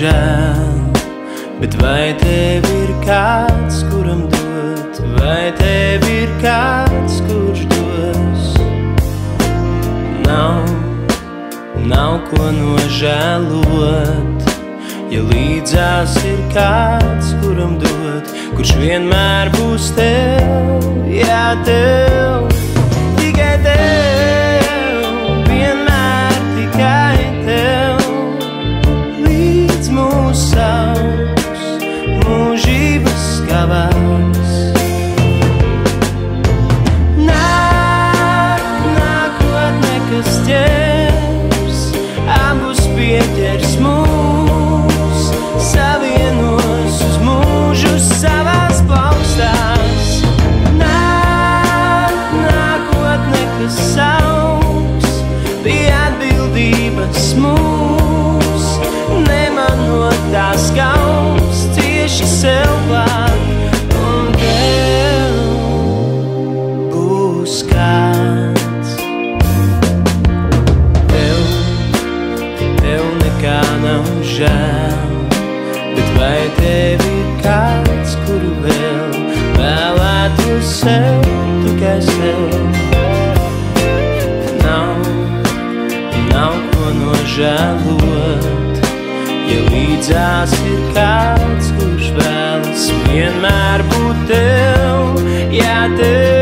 žēl, bet vai tev ir kāds, kuram dot? Vai tev ir kāds, kurš dos? Nav ko nožēlot, ja līdzās ir kāds, kuram dot, kurš vienmēr būs tev, jā, tev, tikai tev, vienmēr tikai tev, līdz mūs sauks mūžības skavās. Nākotne, kas ķers, abus pieķers mūs, savienos uz mūžu savās plaukstās. Nākotne, kas sauks pie atbildības mūs, nemanot tās kauns, cieši sev klāt, un tev būs kāds. Tev nekā nav žēl, bet vai tev ir kāds, kuru vēl vēlētos sev, tikai sev? Nav ko nožēlot, ja līdzās ir kāds, kurš vēlas vienmēr būt tev, jā, tev.